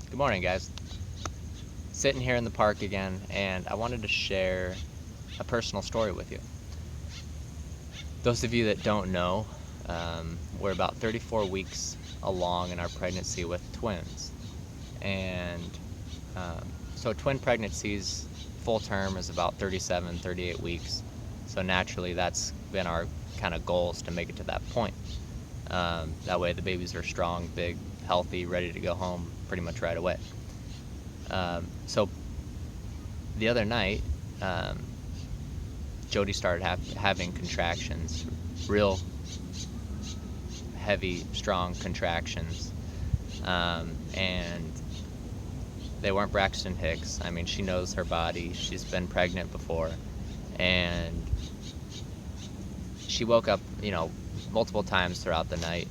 Good morning, guys. Sitting here in the park again, and I wanted to share a personal story with you. Those of you that don't know, we're about 34 weeks along in our pregnancy with twins. And so twin pregnancies, full term is about 37, 38 weeks. So naturally, that's been our kind of goals to make it to that point. That way the babies are strong, big, healthy, ready to go home pretty much right away. So the other night, Jody started having contractions, real heavy, strong contractions, and they weren't Braxton Hicks. I mean, she knows her body. She's been pregnant before, and she woke up, multiple times throughout the night.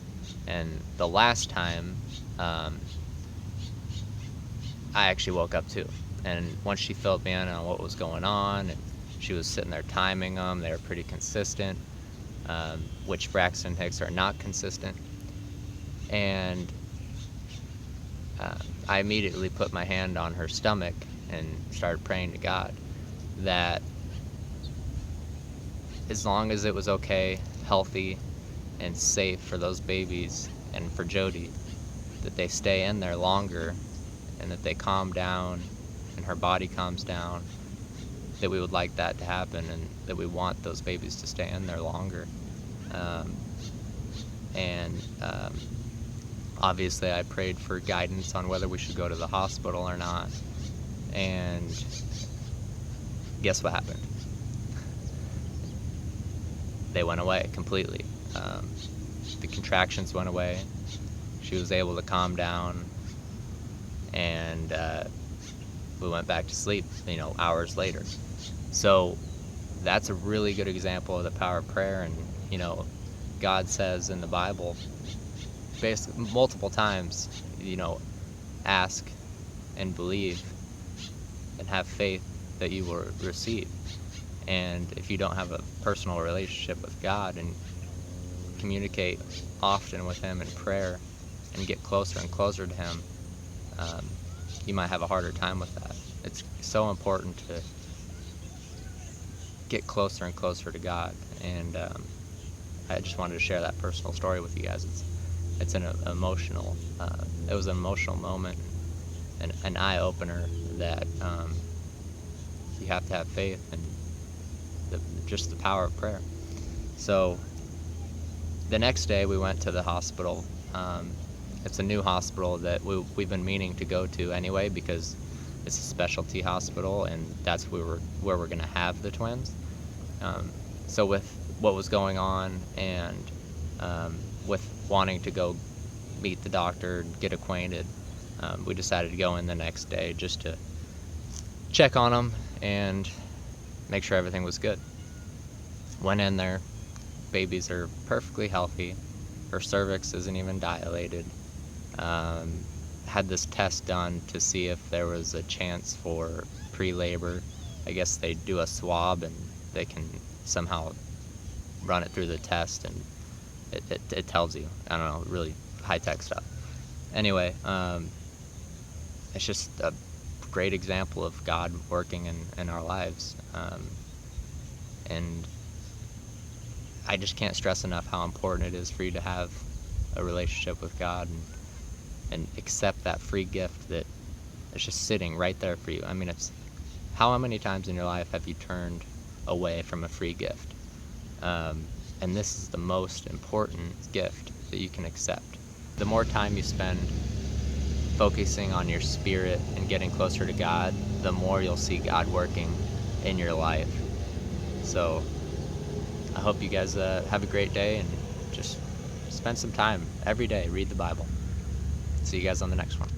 And the last time, I actually woke up too. And once she filled me in on what was going on, and she was sitting there timing them, they were pretty consistent, which Braxton Hicks are not consistent. And I immediately put my hand on her stomach and started praying to God that as long as it was okay, healthy, and safe for those babies and for Jody, that they stay in there longer and that they calm down and her body calms down, that we would like that to happen and that we want those babies to stay in there longer. Obviously I prayed for guidance on whether we should go to the hospital or not, and guess what happened? They went away completely. The contractions went away. She was able to calm down, and we went back to sleep, hours later. So that's a really good example of the power of prayer. And God says in the Bible, basically multiple times, ask and believe and have faith that you will receive. And if you don't have a personal relationship with God and communicate often with Him in prayer and get closer and closer to Him, you might have a harder time with that. It's so important to get closer and closer to God. And I just wanted to share that personal story with you guys. It's an emotional, it was an emotional moment, and an eye-opener that you have to have faith and just the power of prayer. So the next day we went to the hospital. It's a new hospital that we've been meaning to go to anyway, because it's a specialty hospital and that's where we're going to have the twins. So with what was going on and with wanting to go meet the doctor, get acquainted, we decided to go in the next day just to check on them and make sure everything was good. Went in there, babies are perfectly healthy, her cervix isn't even dilated. Had this test done to see if there was a chance for pre-labor. I guess they do a swab and they can somehow run it through the test, and it tells you. I don't know, really high-tech stuff. Anyway, it's just a great example of God working in our lives. And I just can't stress enough how important it is for you to have a relationship with God and accept that free gift that is just sitting right there for you. I mean, it's how many times in your life have you turned away from a free gift? And this is the most important gift that you can accept. The more time you spend focusing on your spirit and getting closer to God, the more you'll see God working in your life. So I hope you guys have a great day, and just spend some time every day, read the Bible. See you guys on the next one.